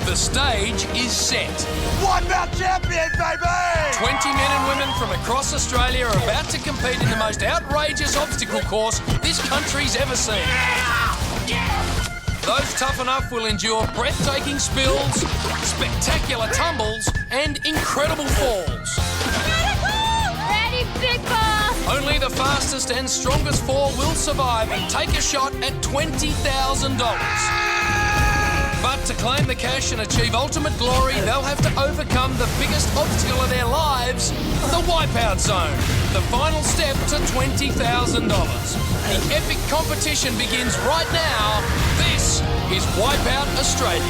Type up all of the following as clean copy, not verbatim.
The stage is set. Wipeout Champion, baby! 20 men and women from across Australia are about to compete in the most outrageous obstacle course this country's ever seen. Those tough enough will endure breathtaking spills, spectacular tumbles, and incredible falls. Ready, big ball! Only the fastest and strongest four will survive and take a shot at $20,000. But to claim the cash and achieve ultimate glory, they'll have to overcome the biggest obstacle of their lives, the Wipeout Zone, the final step to $20,000. The epic competition begins right now. This is Wipeout Australia.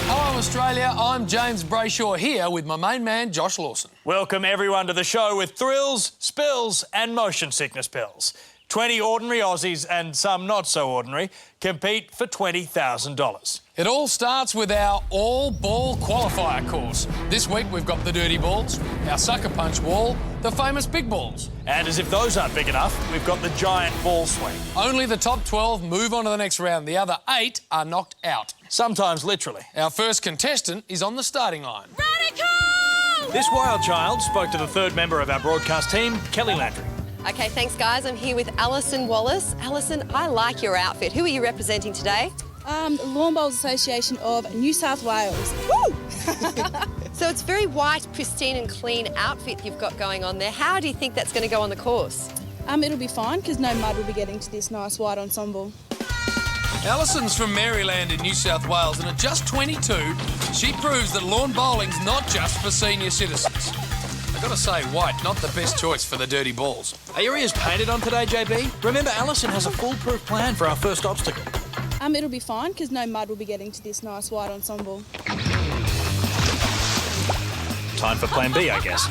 Hello, Australia. I'm James Brayshaw here with my main man, Josh Lawson. Welcome, everyone, to the show with thrills, spills and motion sickness pills. 20 ordinary Aussies and some not so ordinary compete for $20,000. It all starts with our all-ball qualifier course. This week we've got the dirty balls, our sucker punch wall, the famous big balls. And as if those aren't big enough, we've got the giant ball swing. Only the top 12 move on to the next round. The other 8 are knocked out. Sometimes literally. Our first contestant is on the starting line. Radical! This wild child spoke to the third member of our broadcast team, Kelly Landry. Okay, thanks, guys. I'm here with Alison Wallace. Alison, I like your outfit. Who are you representing today? Lawn Bowls Association of New South Wales. Woo! So it's very white, pristine and clean outfit you've got going on there. How do you think that's going to go on the course? It'll be fine because no mud will be getting to this nice white ensemble. Alison's from Maryland in New South Wales, and at just 22, she proves that lawn bowling's not just for senior citizens. I've got to say, white, not the best choice for the dirty balls. Are your ears painted on today, JB? Remember, Alison has a foolproof plan for our first obstacle. It'll be fine because no mud will be getting to this nice white ensemble. Time for plan B, I guess.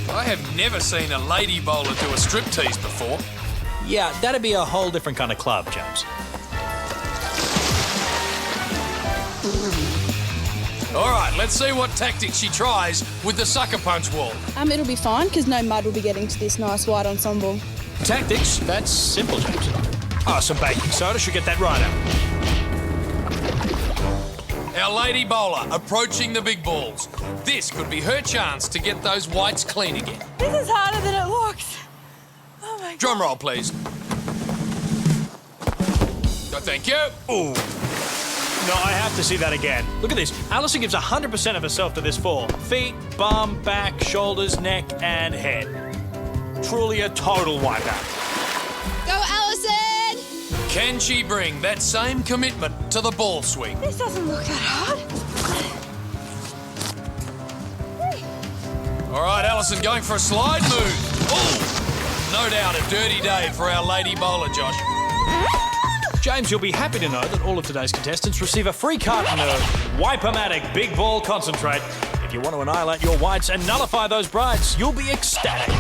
I have never seen a lady bowler do a striptease before. Yeah, that'd be a whole different kind of club, James. All right, let's see what tactics she tries with the sucker punch wall. It'll be fine because no mud will be getting to this nice white ensemble. Tactics? That's simple, James. Oh, some baking soda should get that right out. Our lady bowler approaching the big balls. This could be her chance to get those whites clean again. This is harder than it looks. Oh my God. Drum roll, please. Oh, thank you. Ooh. No, I have to see that again. Look at this. Alison gives 100% of herself to this fall. Feet, bum, back, shoulders, neck and head. Truly a total wipeout. Go, Alison! Can she bring that same commitment to the ball swing? This doesn't look that hard. All right, Alison going for a slide move. Ooh, no doubt a dirty day for our lady bowler, Josh. James, you'll be happy to know that all of today's contestants receive a free carton of Wipe-O-Matic Big Ball Concentrate. If you want to annihilate your whites and nullify those brights, you'll be ecstatic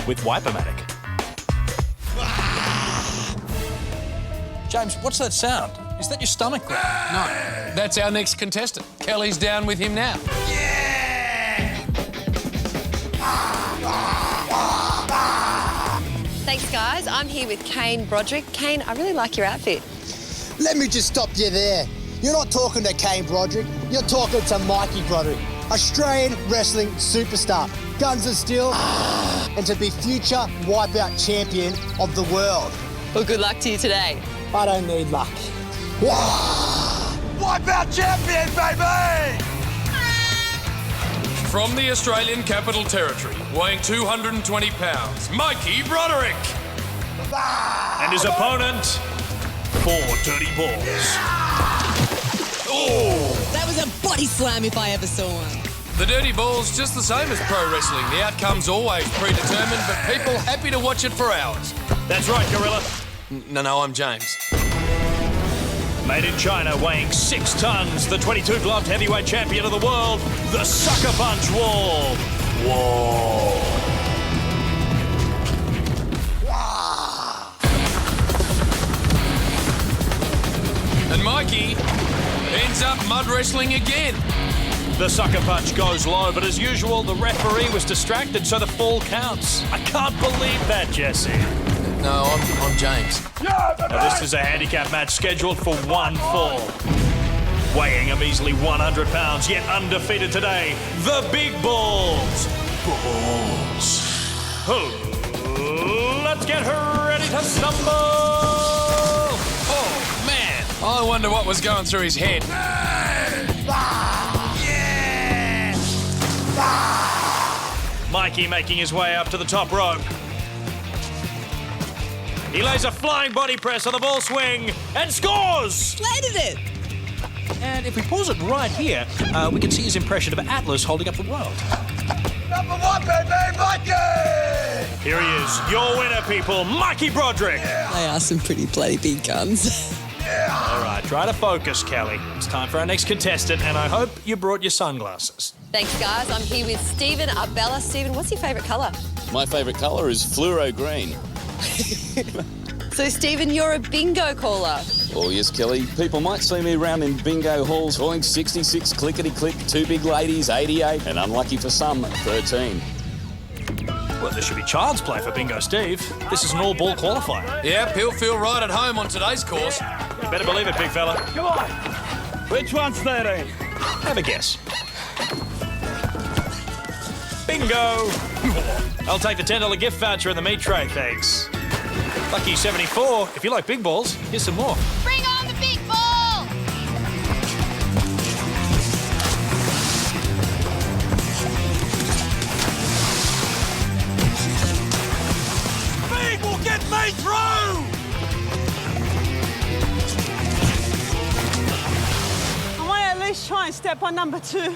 with Wipe-O-Matic. James, what's that sound? Is that your stomach growling? No, that's our next contestant. Kelly's down with him now. Thanks, guys. I'm here with Kane Broderick. Kane, I really like your outfit. Let me just stop you there. You're not talking to Kane Broderick, you're talking to Mikey Broderick, Australian wrestling superstar, guns of steel, and to be future Wipeout Champion of the world. Well, good luck to you today. I don't need luck. Wipeout Champion, baby! From the Australian Capital Territory, weighing 220 pounds, Mikey Broderick. And his opponent, 4 dirty balls. Oh! That was a body slam if I ever saw one. The dirty ball's just the same as pro wrestling. The outcome's always predetermined, but people happy to watch it for hours. That's right, Gorilla. No, I'm James. Made in China, weighing 6 tons, the 22-gloved heavyweight champion of the world, the Sucker Punch Wall. Whoa. And Mikey ends up mud wrestling again. The sucker punch goes low, but as usual, the referee was distracted, so the fall counts. I can't believe that, Jesse. No, I'm James. Now, this is a handicap match scheduled for 1 fall. Weighing a measly 100 pounds, yet undefeated today, the Big Balls. Let's get her ready to stumble. Oh, man. I wonder what was going through his head. Mikey making his way up to the top rope. He lays a flying body press on the ball swing and scores! Landed it! And if we pause it right here, we can see his impression of Atlas holding up the world. Number one, baby, Mikey! Here he is, your winner, people, Mikey Broderick. They are some pretty bloody big guns. All right, try to focus, Kelly. It's time for our next contestant, and I hope you brought your sunglasses. Thanks, guys. I'm here with Stephen Arbella. Stephen, what's your favourite colour? My favourite colour is fluoro green. So, Stephen, you're a bingo caller. Oh yes, Kelly. People might see me around in bingo halls calling 66, clickety-click, 2 big ladies, 88, and unlucky for some, 13. Well, this should be child's play for Bingo Steve. This is an all-ball qualifier. Yep, he'll feel right at home on today's course. You better believe it, big fella. Come on. Which one's 13? Have a guess. Bingo! I'll take the $10 gift voucher in the meat tray, thanks. Lucky 74. If you like big balls, here's some more. Bring on the big ball! Big will get me through! I want to at least try and step on number 2.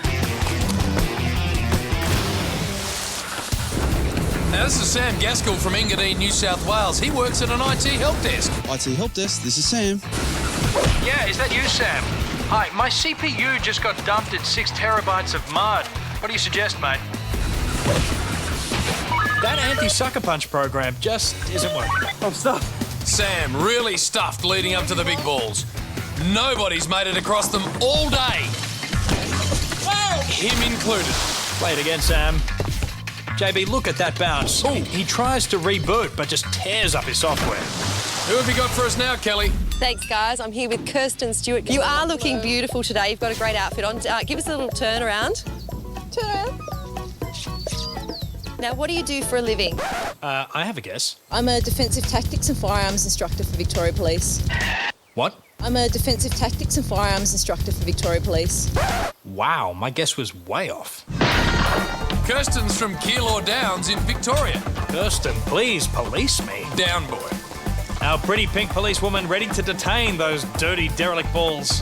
Now, this is Sam Gaskell from Engadine, New South Wales. He works at an IT help desk. IT help desk, this is Sam. Yeah, is that you, Sam? Hi, my CPU just got dumped in 6 terabytes of mud. What do you suggest, mate? That anti-sucker punch program just isn't working. I'm stuck. Sam really stuffed leading up to the big balls. Nobody's made it across them all day. Him included. Play it again, Sam. JB, look at that bounce. He tries to reboot, but just tears up his software. Who have you got for us now, Kelly? Thanks, guys. I'm here with Kirsten Stewart. You are looking beautiful today. You've got a great outfit on. Give us a little turn around. Turn around. Now, what do you do for a living? I have a guess. I'm a defensive tactics and firearms instructor for Victoria Police. What? I'm a defensive tactics and firearms instructor for Victoria Police. Wow, my guess was way off. Kirsten's from Keilor Downs in Victoria. Kirsten, please police me. Down, boy. Our pretty pink policewoman ready to detain those dirty derelict balls.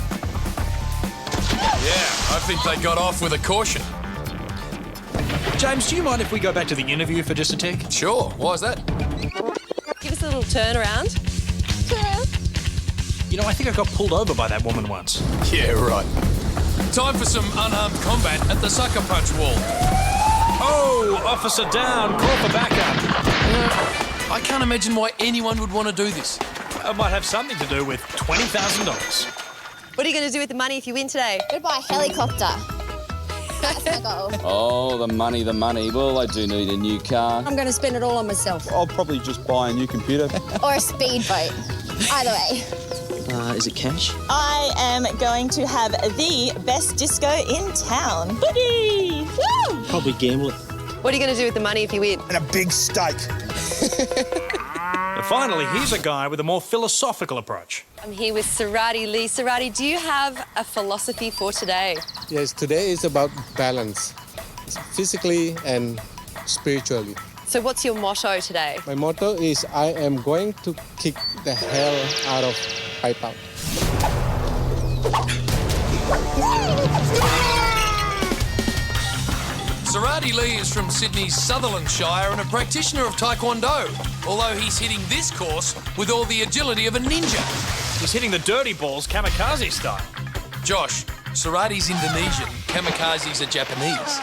Yeah, I think they got off with a caution. James, do you mind if we go back to the interview for just a tick? Sure, why is that? Give us a little turn around. Turn around. You know, I think I got pulled over by that woman once. Yeah, right. Time for some unarmed combat at the sucker punch wall. Oh, officer down, call for backup. I can't imagine why anyone would want to do this. It might have something to do with $20,000. What are you going to do with the money if you win today? Go buy a helicopter. That's my goal. Oh, the money, the money. Well, I do need a new car. I'm going to spend it all on myself. I'll probably just buy a new computer. Or a speedboat. Either way. Is it cash? I am going to have the best disco in town. Buddy! Woo! Probably gamble it. What are you going to do with the money if you win? And a big steak. And finally, here's a guy with a more philosophical approach. I'm here with Sarati Lee. Sarati, do you have a philosophy for today? Yes, today is about balance, physically and spiritually. So what's your motto today? My motto is I am going to kick the hell out of Wipeout. Sarati Lee is from Sydney's Sutherland Shire and a practitioner of Taekwondo, although he's hitting this course with all the agility of a ninja. He's hitting the dirty balls kamikaze style. Josh, Sarati's Indonesian, kamikazes are Japanese.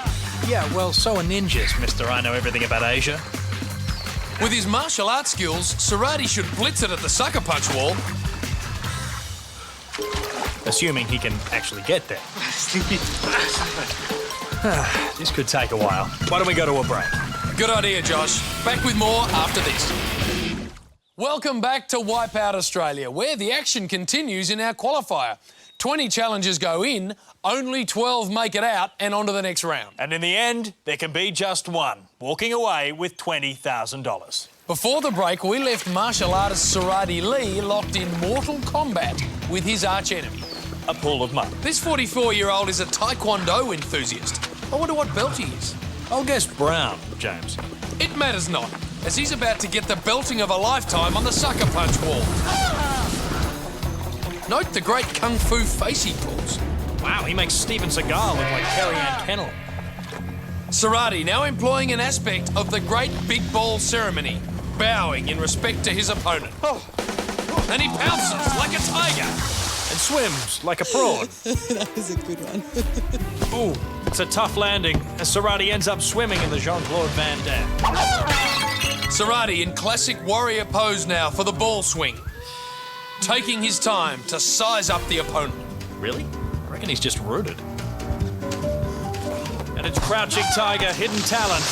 Yeah, well, so are ninjas, mister. I know everything about Asia. With his martial arts skills, Sarati should blitz it at the sucker punch wall. Assuming he can actually get there. This could take a while. Why don't we go to a break? Good idea, Josh. Back with more after this. Welcome back to Wipeout Australia, where the action continues in our qualifier. 20 challengers go in, only 12 make it out and on to the next round. And in the end, there can be just one, walking away with $20,000. Before the break, we left martial artist Saradi Lee locked in mortal combat with his archenemy, a pool of mud. This 44-year-old is a Taekwondo enthusiast. I wonder what belt he is. I'll guess brown, James. It matters not, as he's about to get the belting of a lifetime on the sucker punch wall. Note the great kung fu face he pulls. Wow, he makes Steven Seagal look like Carrie Ann Kennel. Saradi now employing an aspect of the great big ball ceremony, bowing in respect to his opponent. And he pounces like a tiger. And swims like a prawn. That was a good one. Ooh, it's a tough landing as Saradi ends up swimming in the Jean-Claude Van Damme. Saradi in classic warrior pose now for the ball swing, taking his time to size up the opponent. Really? I reckon he's just rooted. And it's Crouching Tiger, hidden talent.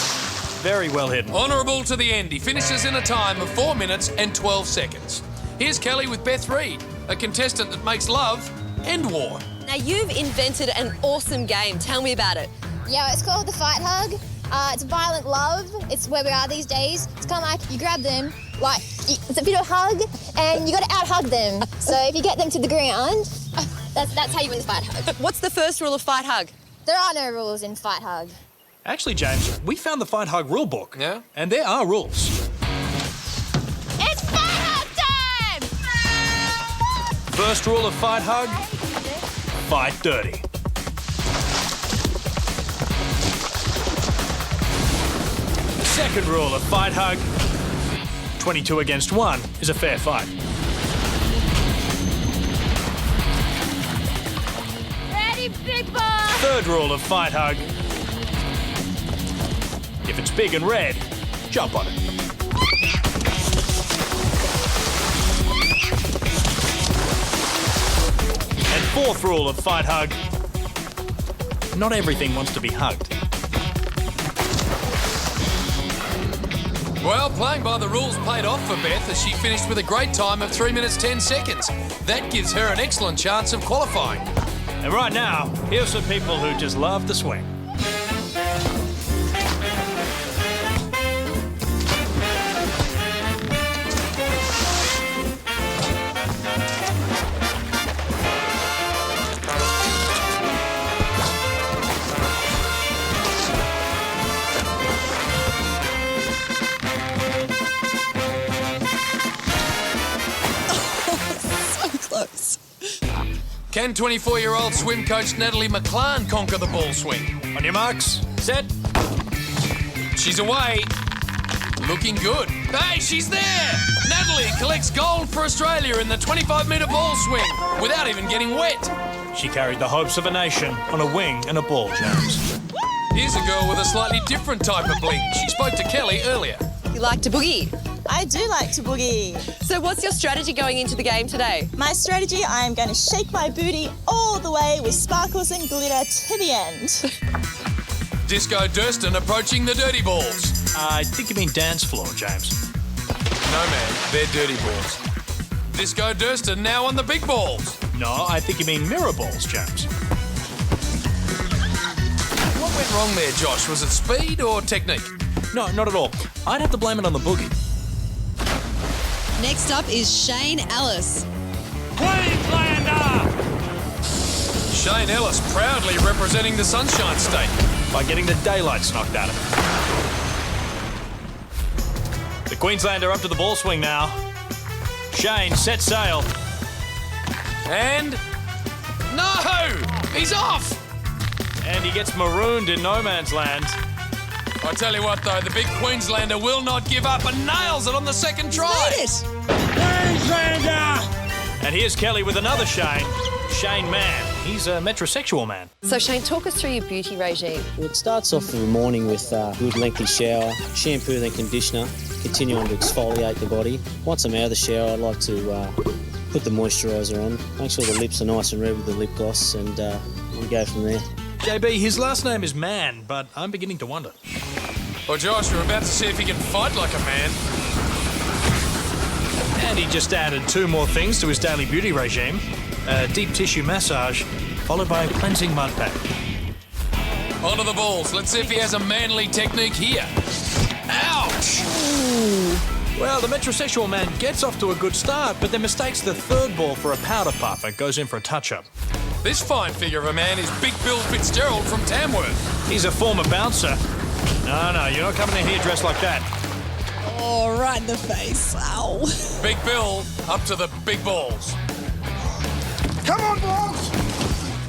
Very well hidden. Honourable to the end. He finishes in a time of 4 minutes and 12 seconds. Here's Kelly with Beth Reed, a contestant that makes love and war. Now, you've invented an awesome game. Tell me about it. Yeah, it's called the Fight Hug. It's violent love. It's where we are these days. It's kind of like you grab them, like it's a bit of a hug, and you got to out-hug them. So if you get them to the ground, that's how you win the Fight Hug. What's the first rule of Fight Hug? There are no rules in Fight Hug. Actually, James, we found the Fight Hug rule book. Yeah? And there are rules. It's Fight Hug time! First rule of Fight Hug, fight dirty. Second rule of Fight Hug, 22 against 1 is a fair fight. Ready, big boy! Third rule of Fight Hug, if it's big and red, jump on it. And fourth rule of Fight Hug, not everything wants to be hugged. Well, playing by the rules paid off for Beth as she finished with a great time of 3 minutes 10 seconds. That gives her an excellent chance of qualifying. And right now, here's some people who just love to swing. Can 24-year-old swim coach Natalie McClan conquer the ball swing? On your marks, set. She's away. Looking good. Hey, she's there! Natalie collects gold for Australia in the 25-metre ball swing without even getting wet. She carried the hopes of a nation on a wing and a ball, James. Here's a girl with a slightly different type of bling. She spoke to Kelly earlier. You like to boogie? I do like to boogie. So what's your strategy going into the game today? My strategy, I am going to shake my booty all the way with sparkles and glitter to the end. Disco Durston approaching the dirty balls. I think you mean dance floor, James. No, man, they're dirty balls. Disco Durston now on the big balls. No, I think you mean mirror balls, James. What went wrong there, Josh? Was it speed or technique? No, not at all. I'd have to blame it on the boogie. Next up is Shane Ellis. Queenslander! Shane Ellis proudly representing the Sunshine State by getting the daylights knocked out of him. The Queenslander up to the ball swing now. Shane set sail. And... no! He's off! And he gets marooned in no man's land. I tell you what, though, the big Queenslander will not give up and nails it on the second try. Queenslander! And here's Kelly with another Shane. Shane Mann. He's a metrosexual man. So Shane, talk us through your beauty regime. Well, it starts off in the morning with a good lengthy shower, shampoo then conditioner, continue on to exfoliate the body. Once I'm out of the shower, I like to put the moisturiser on, make sure the lips are nice and red with the lip gloss, and we go from there. JB, his last name is Mann, but I'm beginning to wonder. Well, Josh, we're about to see if he can fight like a man. And he just added 2 more things to his daily beauty regime. A deep tissue massage, followed by a cleansing mud pack. Onto the balls. Let's see if he has a manly technique here. Ouch! Well, the metrosexual man gets off to a good start, but then mistakes the third ball for a powder puff and goes in for a touch-up. This fine figure of a man is Big Bill Fitzgerald from Tamworth. He's a former bouncer. No, you're not coming in here dressed like that. Oh, right in the face. Ow. Big Bill up to the big balls. Come on, balls!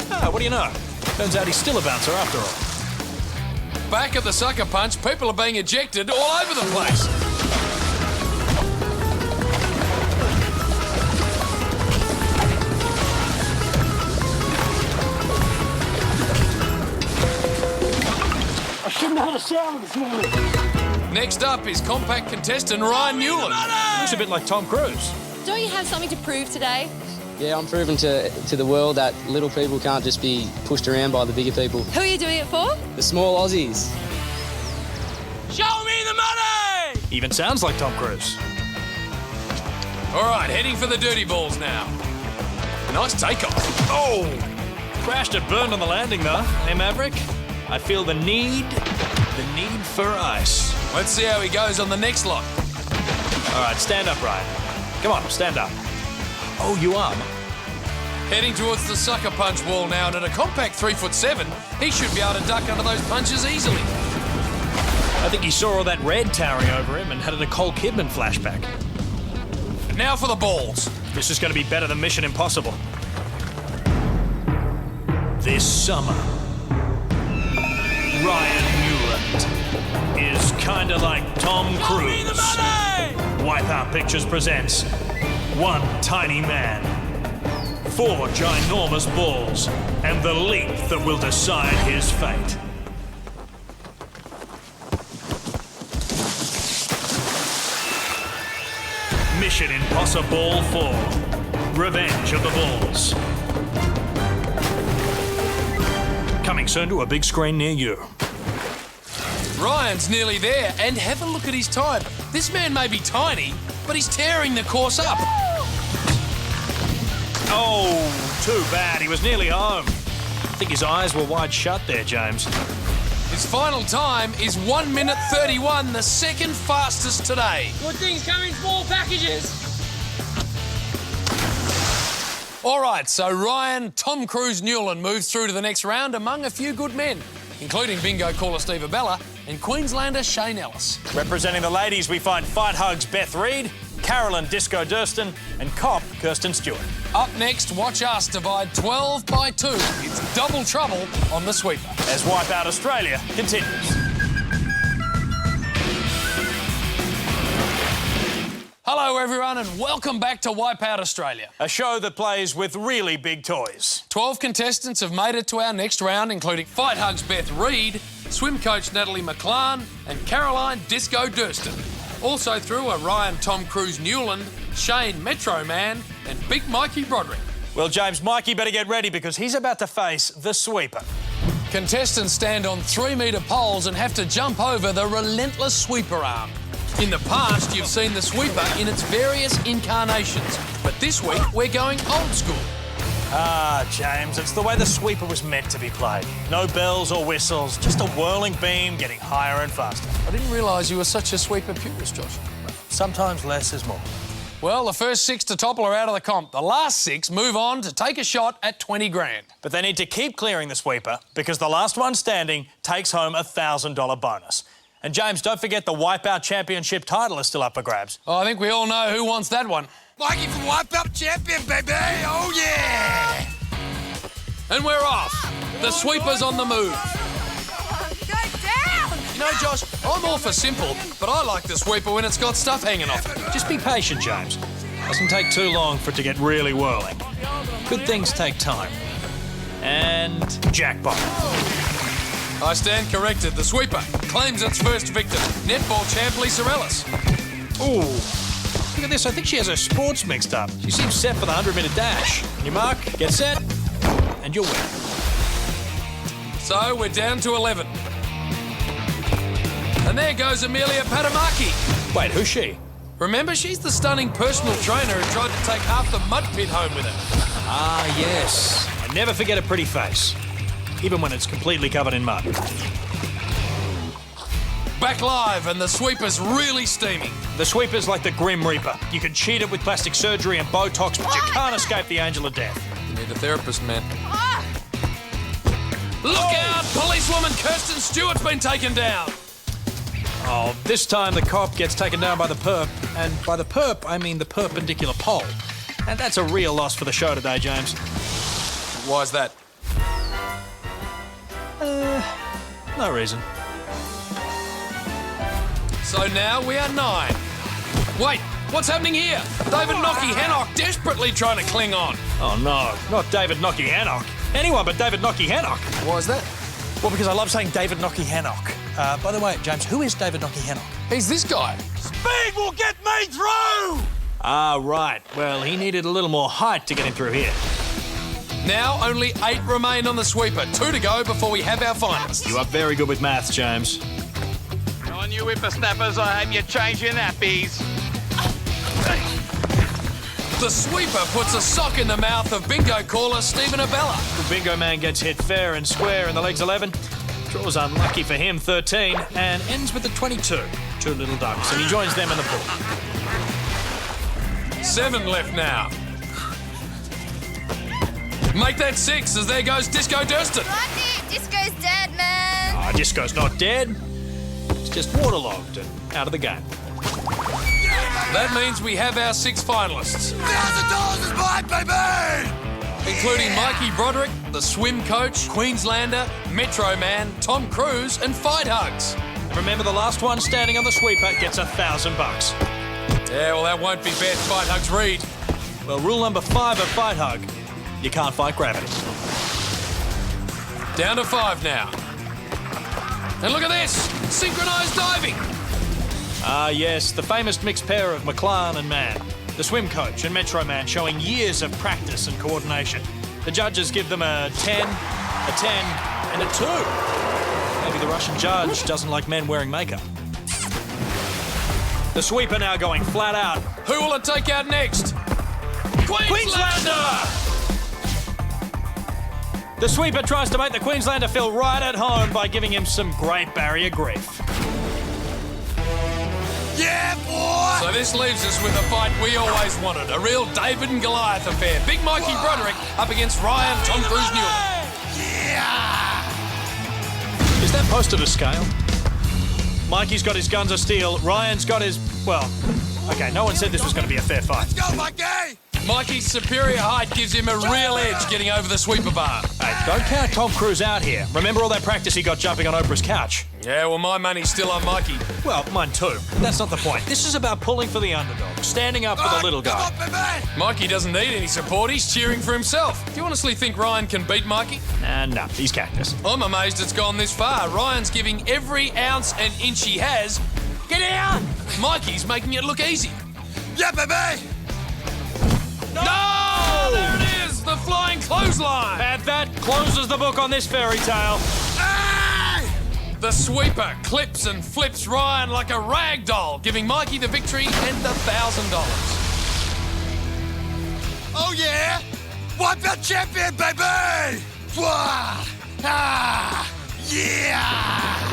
Ah, what do you know? Turns out he's still a bouncer after all. Back at the sucker punch, people are being ejected all over the place. I shouldn't have had a shower this morning. Next up is compact contestant Ryan Newland. Looks a bit like Tom Cruise. Don't you have something to prove today? Yeah, I'm proving to the world that little people can't just be pushed around by the bigger people. Who are you doing it for? The small Aussies. Show me the money! Even sounds like Tom Cruise. All right, heading for the dirty balls now. Nice takeoff. Oh! Crashed and burned on the landing, though. Hey, Maverick? I feel the need for ice. Let's see how he goes on the next lot. All right, stand up, Ryan. Come on, stand up. Oh, you are. Heading towards the sucker punch wall now, and at a compact 3'7", he should be able to duck under those punches easily. I think he saw all that red towering over him and had a Nicole Kidman flashback. Now for the balls. This is going to be better than Mission Impossible. This summer, Ryan Newland is kinda like Tom Cruise. Wipeout Pictures presents One Tiny Man, 4 ginormous balls, and the leap that will decide his fate. Mission Impossible 4, Revenge of the Balls. Coming soon to a big screen near you. Ryan's nearly there, and have a look at his time. This man may be tiny, but he's tearing the course up. Oh, too bad. He was nearly home. I think his eyes were wide shut there, James. His final time is 1 minute 31, the second fastest today. Good things come in small packages. All right, so Ryan Tom Cruise Newland moves through to the next round among a few good men, including bingo caller Steve Abella and Queenslander Shane Ellis. Representing the ladies, we find Fight Hug's Beth Reed, Carolyn Disco Durston, and Cop Kirsten Stewart. Up next, watch us divide 12 by 2. It's double trouble on the sweeper. As Wipeout Australia continues. Hello, everyone, and welcome back to Wipeout Australia. A show that plays with really big toys. 12 contestants have made it to our next round, including Fight Hug's Beth Reed, swim coach Natalie McClan, and Caroline Disco Durston. Also through are Ryan Tom Cruise Newland, Shane Metro Man, and Big Mikey Broderick. Well, James, Mikey better get ready because he's about to face the sweeper. Contestants stand on 3-metre poles and have to jump over the relentless sweeper arm. In the past, you've seen the sweeper in its various incarnations, but this week we're going old school. Ah, James, it's the way the sweeper was meant to be played. No bells or whistles, just a whirling beam getting higher and faster. I didn't realise you were such a sweeper purist, Josh. Sometimes less is more. Well, the first 6 to topple are out of the comp. The last 6 move on to take a shot at 20 grand. But they need to keep clearing the sweeper because the last one standing takes home a $1,000 bonus. And James, don't forget the Wipeout Championship title is still up for grabs. Oh, I think we all know who wants that one. Mikey from Wipeout Champion, baby! Oh, yeah! And we're off. The sweeper's on the move. Go down! You know, Josh, I'm all for simple, but I like the sweeper when it's got stuff hanging off it. Just be patient, James. Doesn't take too long for it to get really whirling. Good things take time. And jackpot. I stand corrected. The sweeper claims its first victim, netball champ Lisa Ellis. Ooh, look at this. I think she has her sports mixed up. She seems set for the 100-metre dash. On your mark, get set, and you'll win. So we're down to 11. And there goes Amelia Patamaki. Wait, who's she? Remember, she's the stunning personal trainer who tried to take half the mud pit home with her. Ah, yes. I never forget a pretty face, even when it's completely covered in mud. Back live, and the sweeper's really steaming. The sweeper's like the Grim Reaper. You can cheat it with plastic surgery and Botox, but you can't escape the angel of death. You need a therapist, man. Look out! Policewoman Kirsten Stewart's been taken down. Oh, this time the cop gets taken down by the perp. And by the perp, I mean the perpendicular pole. And that's a real loss for the show today, James. Why is that? No reason. So now we are 9. Wait, what's happening here? David Nocky Hannock desperately trying to cling on. Oh no, not David Nocky Hannock. Anyone but David Nocky Hannock. Why is that? Well, because I love saying David Nocky Hannock. By the way, James, who is David Nocky Hannock? He's this guy. Speed will get me through! Ah, right. Well, he needed a little more height to get him through here. Now only 8 remain on the sweeper. 2 to go before we have our finalists. You are very good with maths, James. On you whippersnappers, I hope you change your nappies. The sweeper puts a sock in the mouth of bingo caller Stephen Abella. The bingo man gets hit fair and square in the legs 11. Draws unlucky for him, 13, and ends with a 22. 2 little ducks, and he joins them in the pool. 7 left now. Make that 6 as there goes Disco Durston. Disco's dead, man. Ah, Disco's not dead. It's just waterlogged and out of the game. That means we have our 6 finalists. $1,000 is mine, baby! Including Mikey Broderick, the swim coach, Queenslander, Metro Man, Tom Cruise, and Fight Hugs. Remember, the last one standing on the sweeper gets $1,000. Yeah, well, that won't be Beth Fight Hugs Reed. Well, rule number 5 of Fight Hug: you can't fight gravity. Down to 5 now. And look at this, synchronised diving. Ah, yes, the famous mixed pair of McLaren and Mann. The swim coach and Metro Man showing years of practice and coordination. The judges give them a 10, a 10, and a 2. Maybe the Russian judge doesn't like men wearing makeup. The sweeper now going flat out. Who will it take out next? Queenslander! The sweeper tries to make the Queenslander feel right at home by giving him some Great Barrier grief. Yeah, boy! So this leaves us with a fight we always wanted, a real David and Goliath affair. Big Mikey Broderick up against Ryan Tom Cruise Newland. Yeah! Is that posted to scale? Mikey's got his guns of steel, Ryan's got his... well, okay, no one said this was going to be a fair fight. Let's go, Mikey! Mikey's superior height gives him a real edge getting over the sweeper bar. Hey, don't count Tom Cruise out here. Remember all that practice he got jumping on Oprah's couch? Yeah, well, my money's still on Mikey. Well, mine too. That's not the point. This is about pulling for the underdog, standing up for the little guy. Come on, baby! Mikey doesn't need any support, he's cheering for himself. Do you honestly think Ryan can beat Mikey? No, he's cactus. I'm amazed it's gone this far. Ryan's giving every ounce and inch he has. Get down! Mikey's making it look easy. Yeah, baby! No! There it is! The flying clothesline! And that closes the book on this fairy tale. Hey! The sweeper clips and flips Ryan like a rag doll, giving Mikey the victory and the $1,000. Oh, yeah! Wipeout Champion, baby! Wah! Ah! Yeah!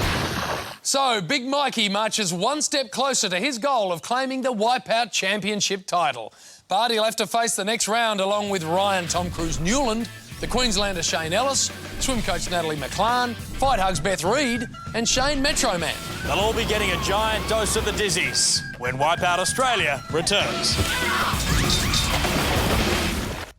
So, Big Mikey marches one step closer to his goal of claiming the Wipeout Championship title. But he'll have to face the next round along with Ryan Tom Cruise Newland, the Queenslander Shane Ellis, swim coach Natalie McLaren, Fight Hugs Beth Reed, and Shane Metro Man. They'll all be getting a giant dose of the dizzies when Wipeout Australia returns.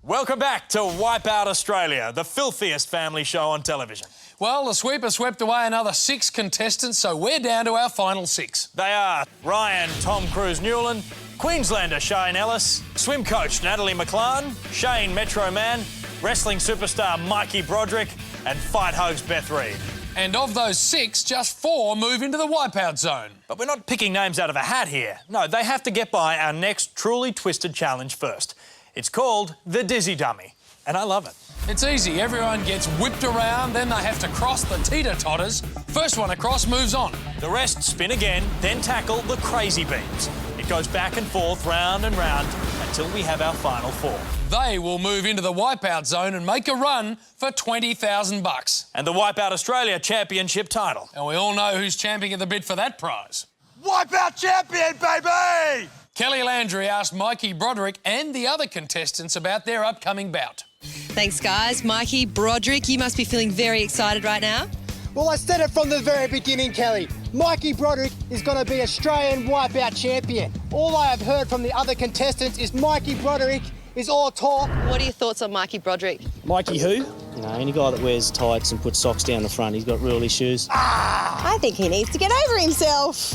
Welcome back to Wipeout Australia, the filthiest family show on television. Well, the sweeper swept away another 6 contestants, so we're down to our final 6. They are Ryan Tom Cruise Newland, Queenslander Shane Ellis, swim coach Natalie McLaren, Shane Metro Man, wrestling superstar Mikey Broderick, and Fight Hugs Beth Reed. And of those 6, just 4 move into the Wipeout Zone. But we're not picking names out of a hat here. No, they have to get by our next truly twisted challenge first. It's called the Dizzy Dummy, and I love it. It's easy. Everyone gets whipped around, then they have to cross the teeter-totters. First one across moves on. The rest spin again, then tackle the crazy beams. It goes back and forth, round and round, until we have our final four. They will move into the Wipeout Zone and make a run for $20,000. And the Wipeout Australia Championship title. And we all know who's champing at the bit for that prize. Wipeout Champion, baby! Kelly Landry asked Mikey Broderick and the other contestants about their upcoming bout. Thanks, guys. Mikey, Broderick, you must be feeling very excited right now. Well, I said it from the very beginning, Kelly. Mikey Broderick is going to be Australian Wipeout Champion. All I have heard from the other contestants is Mikey Broderick is all talk. What are your thoughts on Mikey Broderick? Mikey who? You know, any guy that wears tights and puts socks down the front, he's got rule issues. I think he needs to get over himself.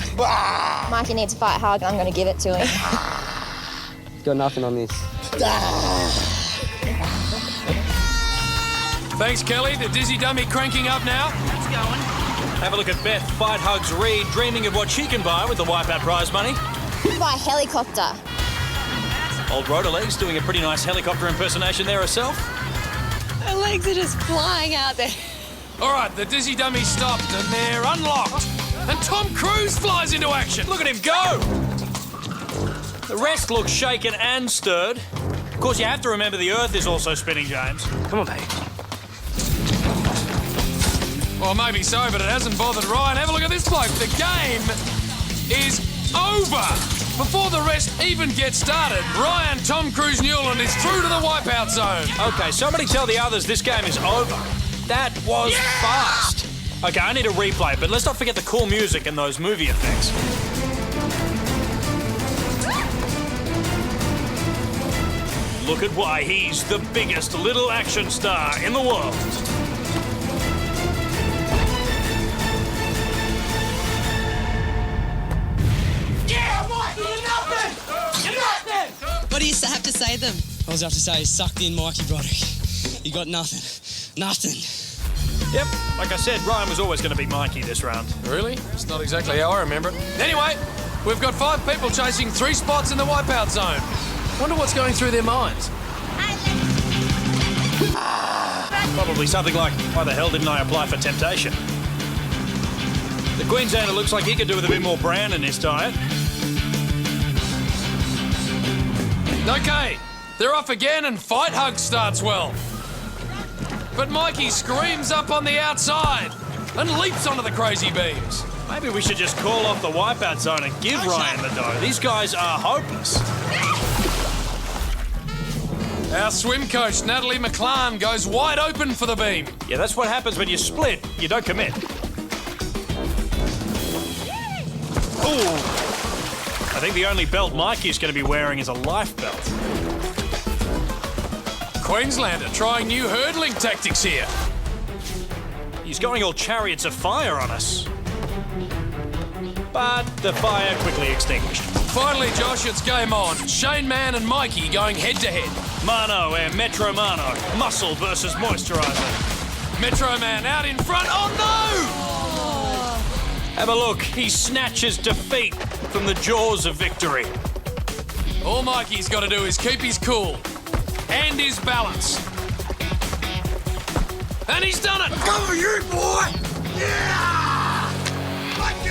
Mikey needs a fight hug, and I'm going to give it to him. Got nothing on this. Thanks, Kelly. The dizzy dummy cranking up now. It's going. Have a look at Beth Fight Hugs Reed, dreaming of what she can buy with the Wipeout prize money. By helicopter. Old Rhoda Legs doing a pretty nice helicopter impersonation there herself. Her legs are just flying out there. All right, the dizzy dummy stopped and they're unlocked. And Tom Cruise flies into action. Look at him go! The rest looks shaken and stirred. Of course, you have to remember the Earth is also spinning, James. Come on, babe. Well, maybe so, but it hasn't bothered Ryan. Have a look at this bloke. The game is over. Before the rest even get started, Ryan Tom Cruise Newland is through to the Wipeout Zone. Okay, somebody tell the others this game is over. That was fast. Okay, I need a replay, but let's not forget the cool music and those movie effects. Look at why he's the biggest little action star in the world. What do you have to say to them? All I have to say is sucked in Mikey Broderick. You got nothing. Nothing. Yep, like I said, Ryan was always going to be Mikey this round. Really? It's not exactly how I remember it. Anyway, we've got 5 people chasing 3 spots in the Wipeout Zone. Wonder what's going through their minds. Probably something like, why the hell didn't I apply for temptation? The Queenslander looks like he could do with a bit more bran in his diet. Okay, they're off again and Fight Hug starts well. But Mikey screams up on the outside and leaps onto the crazy beams. Maybe we should just call off the Wipeout Zone and give Ryan the dough. These guys are hopeless. Our swim coach, Natalie McClan, goes wide open for the beam. Yeah, that's what happens when you split. You don't commit. Ooh. I think the only belt Mikey's going to be wearing is a life belt. Queenslander trying new hurdling tactics here. He's going all chariots of fire on us. But the fire quickly extinguished. Finally, Josh, it's game on. Shane Mann and Mikey going head-to-head. Mano and Metro Mano. Muscle versus moisturiser. Metro Man out in front. Oh, no! Have a look. He snatches defeat from the jaws of victory. All Mikey's got to do is keep his cool and his balance. And he's done it! Come for you, boy! Yeah! Mikey!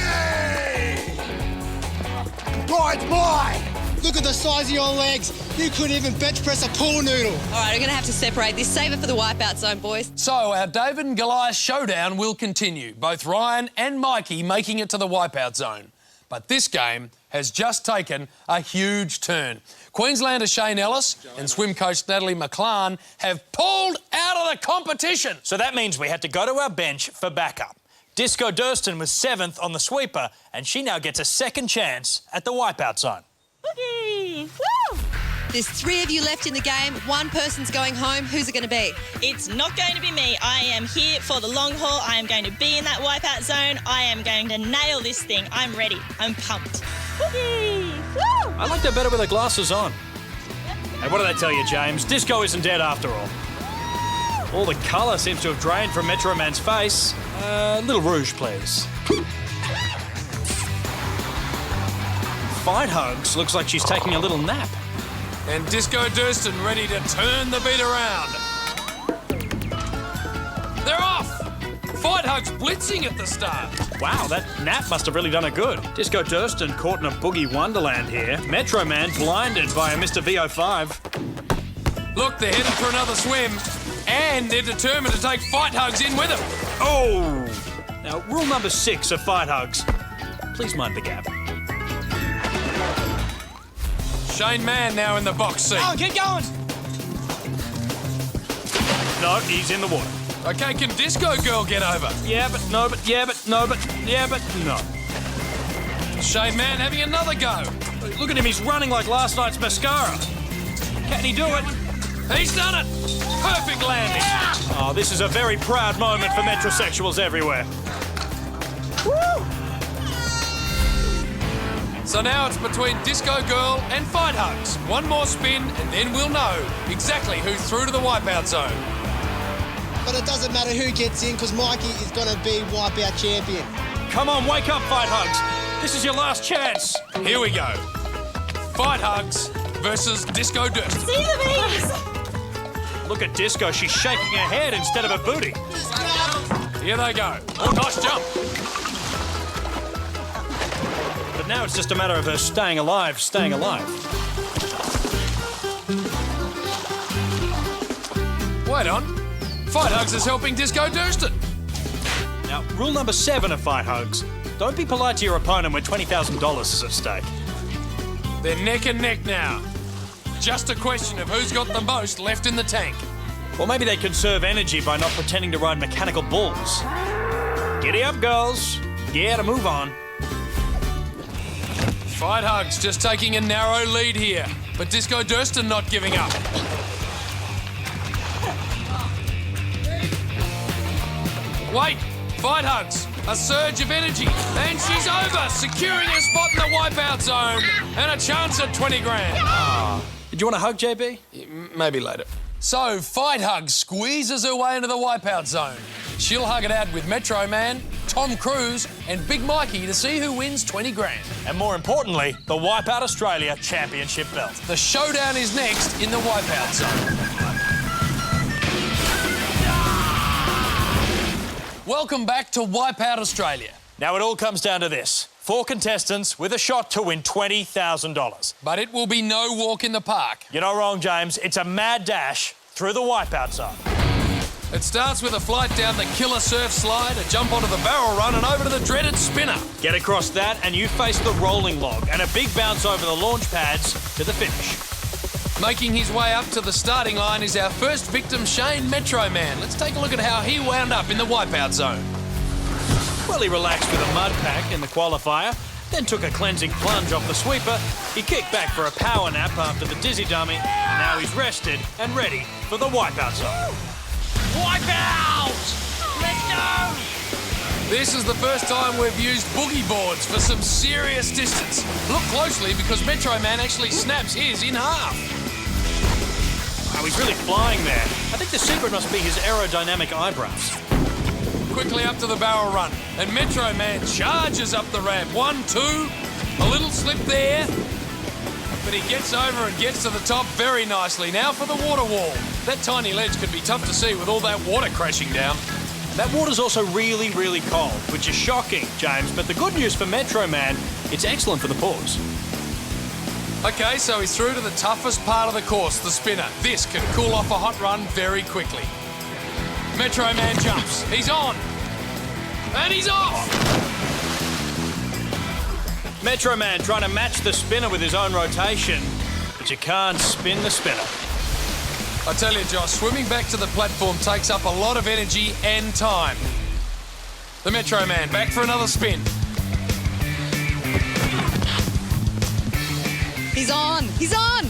Right, boy! Look at the size of your legs. You couldn't even bench press a pool noodle. All right, we're going to have to separate this. Save it for the Wipeout Zone, boys. So our David and Goliath showdown will continue. Both Ryan and Mikey making it to the Wipeout Zone. But this game has just taken a huge turn. Queenslander Shane Ellis and swim coach Natalie McClan have pulled out of the competition. So that means we had to go to our bench for backup. Disco Durston was 7th on the sweeper, and she now gets a second chance at the Wipeout Zone. Woohoo! Woo! There's 3 of you left in the game. 1 person's going home. Who's it going to be? It's not going to be me. I am here for the long haul. I am going to be in that Wipeout Zone. I am going to nail this thing. I'm ready. I'm pumped. Woo! I liked her better with her glasses on. Hey, what did I tell you, James? Disco isn't dead after all. All the colour seems to have drained from Metro Man's face. Little rouge, please. Fight Hugs looks like she's taking a little nap. And Disco Durston ready to turn the beat around. They're off! Fight Hug's blitzing at the start. Wow, that nap must have really done it good. Disco Durston caught in a boogie wonderland here. Metro Man blinded by a Mr. VO5. Look, they're headed for another swim, and they're determined to take Fight Hugs in with them. Oh! Now, rule number 6 of Fight Hugs. Please mind the gap. Shane Mann now in the box seat. Oh, keep going. No, he's in the water. Okay, can Disco Girl get over? Yeah, but no, but yeah, but no, but yeah, but no. Shane Mann having another go. Look at him, he's running like last night's mascara. Can he do it? He's done it. Perfect landing. Oh, this is a very proud moment for metrosexuals everywhere. Woo! So now it's between Disco Girl and Fight Hugs. One more spin and then we'll know exactly who's through to the Wipeout Zone. But it doesn't matter who gets in because Mikey is going to be Wipeout Champion. Come on, wake up, Fight Hugs. This is your last chance. Here we go. Fight Hugs versus Disco Dirt. See the bees! Look at Disco, she's shaking her head instead of her booty. Here they go. Oh, nice jump. But now it's just a matter of her staying alive. Wait on. Fight Hugs is helping Disco Durston. Now, rule number 7 of Fight Hugs. Don't be polite to your opponent when $20,000 is at stake. They're neck and neck now. Just a question of who's got the most left in the tank. Or maybe they conserve energy by not pretending to ride mechanical bulls. Giddy up, girls. Yeah, to move on. Fight Hugs just taking a narrow lead here, but Disco Durston not giving up. Wait, Fight Hugs, a surge of energy, and she's over, securing her spot in the Wipeout Zone, and a chance at 20 grand. Did you want a hug, JB? Maybe later. So, Fight Hug squeezes her way into the Wipeout Zone. She'll hug it out with Metro Man, Tom Cruise, and Big Mikey to see who wins 20 grand. And more importantly, the Wipeout Australia Championship belt. The showdown is next in the Wipeout Zone. Welcome back to Wipeout Australia. Now it all comes down to this. 4 contestants with a shot to win $20,000. But it will be no walk in the park. You're not wrong, James. It's a mad dash through the Wipeout Zone. It starts with a flight down the killer surf slide, a jump onto the barrel run and over to the dreaded spinner. Get across that and you face the rolling log and a big bounce over the launch pads to the finish. Making his way up to the starting line is our first victim, Shane Metro Man. Let's take a look at how he wound up in the Wipeout Zone. Well, he relaxed with a mud pack in the qualifier, then took a cleansing plunge off the sweeper. He kicked back for a power nap after the dizzy dummy. Now he's rested and ready for the Wipeout Zone. Wipeout! Let's go! This is the first time we've used boogie boards for some serious distance. Look closely because Metro Man actually snaps his in half. Oh, he's really flying there. I think the secret must be his aerodynamic eyebrows. Quickly up to the barrel run, and Metro Man charges up the ramp. 1, 2, a little slip there, but he gets over and gets to the top very nicely. Now for the water wall. That tiny ledge can be tough to see with all that water crashing down. That water's also really, really cold, which is shocking, James, but the good news for Metro Man, it's excellent for the pause. Okay, so he's through to the toughest part of the course, the spinner. This can cool off a hot run very quickly. Metro Man jumps. He's on. And he's off. Metro Man trying to match the spinner with his own rotation, but you can't spin the spinner. I tell you, Josh, swimming back to the platform takes up a lot of energy and time. The Metro Man back for another spin. He's on! He's on!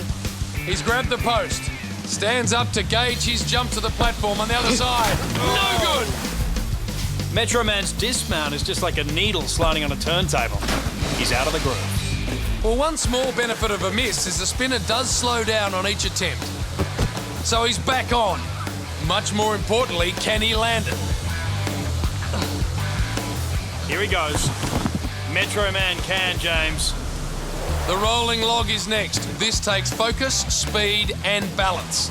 He's grabbed the post. Stands up to gauge his jump to the platform on the other side. No good! Metro Man's dismount is just like a needle sliding on a turntable. He's out of the groove. Well, one small benefit of a miss is the spinner does slow down on each attempt. So he's back on. Much more importantly, can he land it? Here he goes. Metro Man can, James. The rolling log is next. This takes focus, speed, and balance.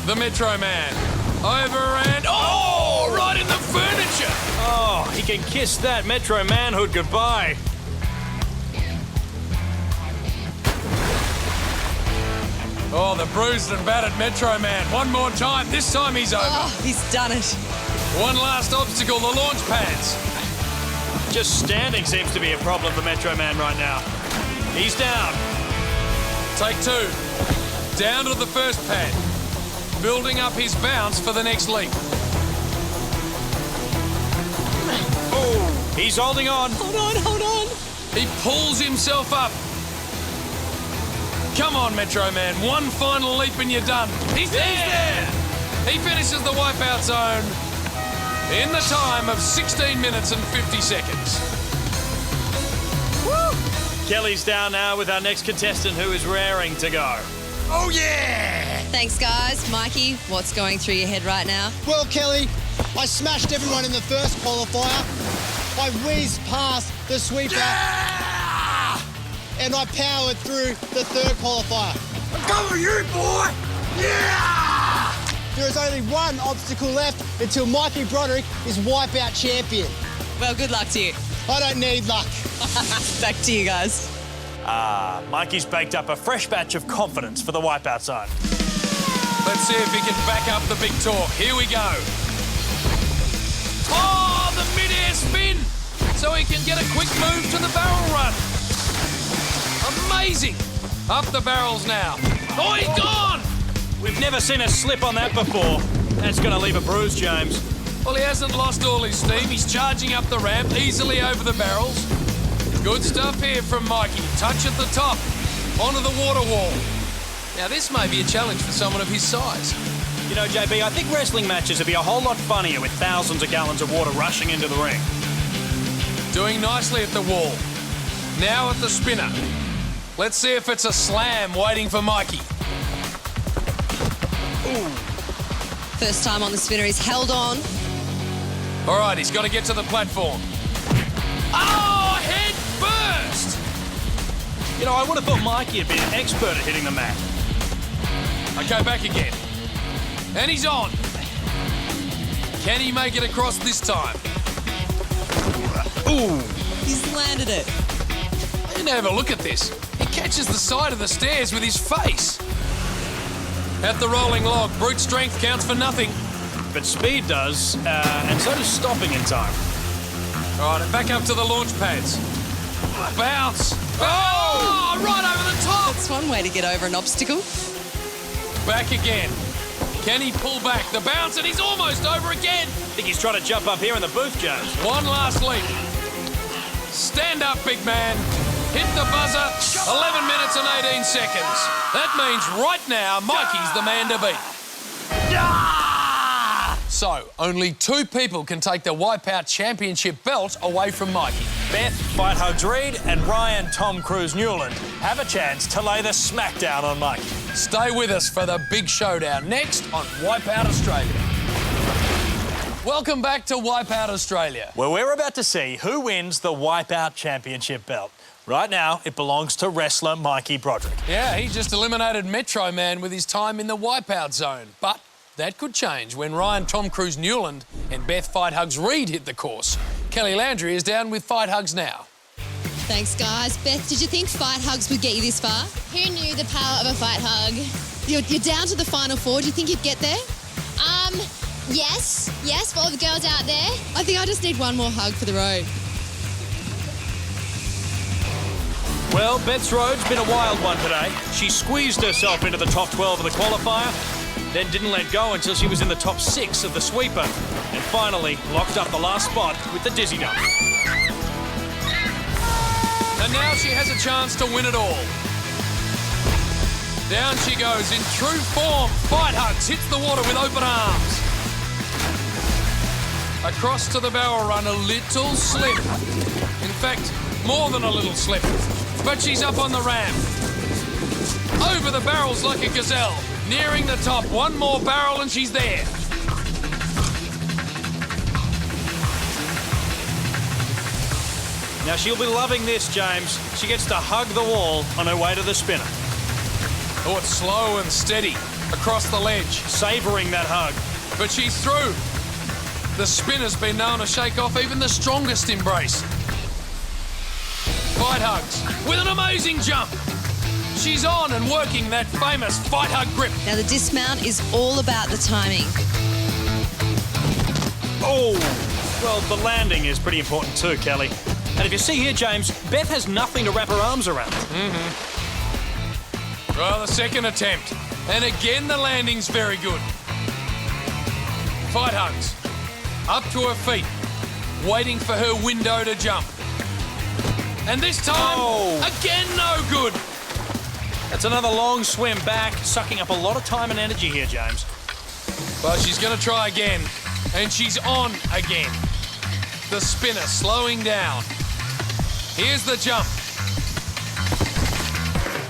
The Metro Man Over and... Oh, right in the furniture. Oh, he can kiss that Metro manhood goodbye. Oh, the bruised and battered Metro Man. One more time. This time he's over. Oh, he's done it. One last obstacle, the launch pads. Just standing seems to be a problem for Metro Man right now. He's down. Take two. Down to the first pad. Building up his bounce for the next leap. Oh, he's holding on. Hold on, hold on. He pulls himself up. Come on, Metro Man. One final leap and you're done. He's there. He finishes the Wipeout Zone in the time of 16 minutes and 50 seconds. Woo! Kelly's down now with our next contestant who is raring to go. Oh, yeah! Thanks, guys. Mikey, what's going through your head right now? Well, Kelly, I smashed everyone in the first qualifier. I whizzed past the sweeper. Yeah! And I powered through the third qualifier. I'm coming with you, boy! Yeah! There is only one obstacle left until Mikey Broderick is Wipeout Champion. Well, good luck to you. I don't need luck. Back to you guys. Mikey's baked up a fresh batch of confidence for the Wipeout Zone. Let's see if he can back up the big talk. Here we go. Oh, the mid-air spin! So he can get a quick move to the barrel run. Amazing! Up the barrels now. Oh, he's gone! We've never seen a slip on that before. That's going to leave a bruise, James. Well, he hasn't lost all his steam. He's charging up the ramp easily over the barrels. Good stuff here from Mikey. Touch at the top, onto the water wall. Now, this may be a challenge for someone of his size. You know, JB, I think wrestling matches would be a whole lot funnier with thousands of gallons of water rushing into the ring. Doing nicely at the wall. Now at the spinner. Let's see if it's a slam waiting for Mikey. Ooh. First time on the spinner, he's held on. All right, he's got to get to the platform. Oh, head first! You know, I would have thought Mikey would be an expert at hitting the mat. Okay, back again. And he's on. Can he make it across this time? Ooh. He's landed it. And have a look at this. He catches the side of the stairs with his face. At the rolling log, brute strength counts for nothing. But speed does, and so does stopping in time. All right, and back up to the launch pads. Bounce. Oh, right over the top. That's one way to get over an obstacle. Back again. Can he pull back? The bounce, and he's almost over again. I think he's trying to jump up here in the booth, James. One last leap. Stand up, big man. Hit the buzzer. 11 minutes and 18 seconds. That means right now, Mikey's the man to beat. So, only two people can take the Wipeout Championship belt away from Mikey. Beth Fight Hugs Reed and Ryan Tom Cruise Newland have a chance to lay the smackdown on Mikey. Stay with us for the big showdown next on Wipeout Australia. Welcome back to Wipeout Australia, where we're about to see who wins the Wipeout Championship belt. Right now, it belongs to wrestler Mikey Broderick. Yeah, he just eliminated Metro Man with his time in the Wipeout Zone. But that could change when Ryan Tom Cruise Newland and Beth Fight Hugs Reed hit the course. Kelly Landry is down with Fight Hugs now. Thanks, guys. Beth, did you think Fight Hugs would get you this far? Who knew the power of a fight hug? You're down to the final four. Do you think you'd get there? Yes, for all the girls out there. I think I just need one more hug for the road. Well, Beth's road's been a wild one today. She squeezed herself into the top 12 of the qualifier, then didn't let go until she was in the top 6 of the sweeper, and finally locked up the last spot with the dizzy dump. And now she has a chance to win it all. Down she goes in true form. Fight Hugs hits the water with open arms. Across to the barrel run, a little slip. In fact, more than a little slip. But she's up on the ramp. Over the barrels like a gazelle. Nearing the top. One more barrel and she's there. Now she'll be loving this, James. She gets to hug the wall on her way to the spinner. Oh, it's slow and steady across the ledge. Savouring that hug. but she's through. The spinner's been known to shake off even the strongest embrace. Fight Hugs with an amazing jump. She's on and working that famous Fight Hug grip. Now the dismount is all about the timing. Oh, well, the landing is pretty important too, Kelly. And if you see here, James, Beth has nothing to wrap her arms around. Well, the second attempt. And again, the landing's very good. Fight Hugs. Up to her feet. Waiting for her window to jump. And this time, again, no good. That's another long swim back, sucking up a lot of time and energy here, James. But she's going to try again. And she's on again. The spinner slowing down. Here's the jump.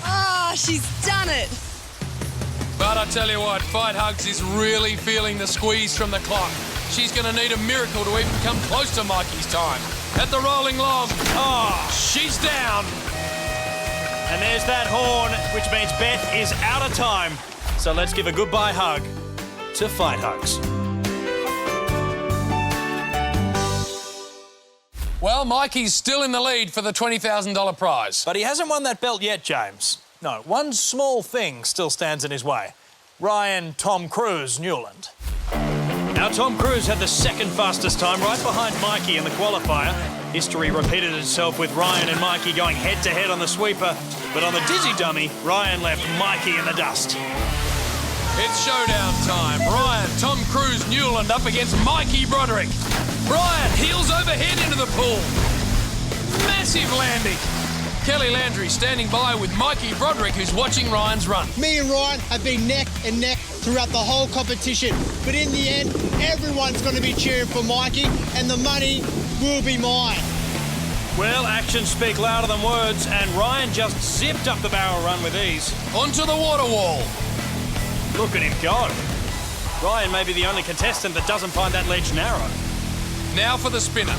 Oh, she's done it. But I tell you what, Fight Hugs is really feeling the squeeze from the clock. She's going to need a miracle to even come close to Mikey's time. At the rolling log. Oh, she's down. And there's that horn, which means Beth is out of time. So let's give a goodbye hug to Fight Hugs. Well, Mikey's still in the lead for the $20,000 prize. But he hasn't won that belt yet, James. No, one small thing still stands in his way. Ryan Tom Cruise Newland. Now, Tom Cruise had the second fastest time, right behind Mikey in the qualifier. History repeated itself with Ryan and Mikey going head-to-head on the sweeper. But on the dizzy dummy, Ryan left Mikey in the dust. It's showdown time. Ryan Tom Cruise Newland up against Mikey Broderick. Ryan heels over head into the pool. Massive landing. Kelly Landry standing by with Mikey Broderick, who's watching Ryan's run. Me and Ryan have been neck and neck throughout the whole competition. But in the end, everyone's going to be cheering for Mikey and the money will be mine. Well, actions speak louder than words, and Ryan just zipped up the barrel run with ease. Onto the water wall. Look at him go. Ryan may be the only contestant that doesn't find that ledge narrow. Now for the spinner.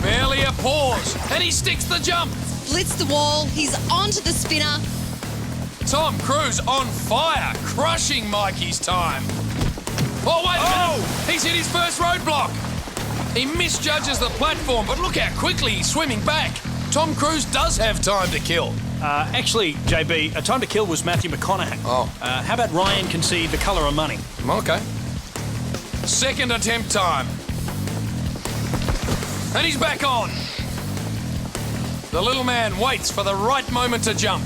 Barely a pause, and he sticks the jump. Blitz the wall, he's onto the spinner. Tom Cruise on fire, crushing Mikey's time. Oh, wait a minute. He's hit his first roadblock. He misjudges the platform, but look how quickly he's swimming back. Tom Cruise does have time to kill. Actually, JB, time to kill was Matthew McConaughey. How about Ryan can see the colour of money? Okay. Second attempt time. And he's back on. The little man waits for the right moment to jump.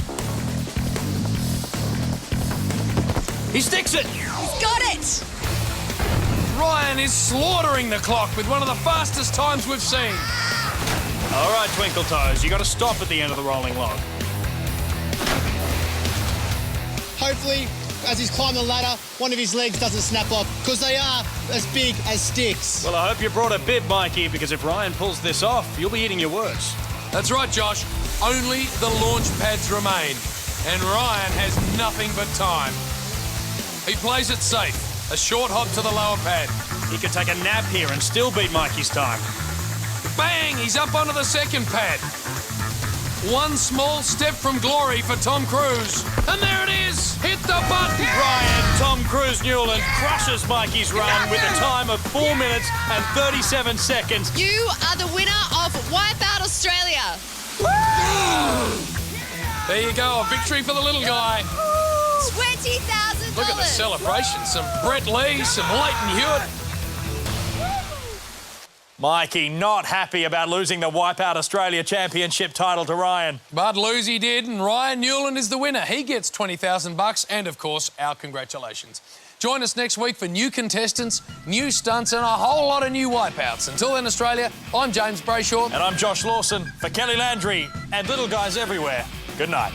He sticks it. He's got it. Ryan is slaughtering the clock with one of the fastest times we've seen. All right, Twinkle Toes, you got to stop at the end of the rolling log. Hopefully, as he's climbing the ladder, one of his legs doesn't snap off, because they are as big as sticks. Well, I hope you brought a bib, Mikey, because if Ryan pulls this off, you'll be eating your words. That's right, Josh. Only the launch pads remain, and Ryan has nothing but time. He plays it safe. A short hop to the lower pad. He could take a nap here and still beat Mikey's time. Bang! He's up onto the second pad. One small step from glory for Tom Cruise. And there it is! Hit the button! Ryan Tom Cruise Newland crushes Mikey's run with a time of 4 minutes and 37 seconds. You are the winner of Wipeout Australia. There you go, a victory for the little guy. $20,000. Look at the celebration. Some Brett Lee, some Leighton Hewitt. Mikey not happy about losing the Wipeout Australia Championship title to Ryan. But lose he did, and Ryan Newland is the winner. He gets $20,000 and, of course, our congratulations. Join us next week for new contestants, new stunts and a whole lot of new wipeouts. Until then, Australia, I'm James Brayshaw. And I'm Josh Lawson. For Kelly Landry and little guys everywhere, good night.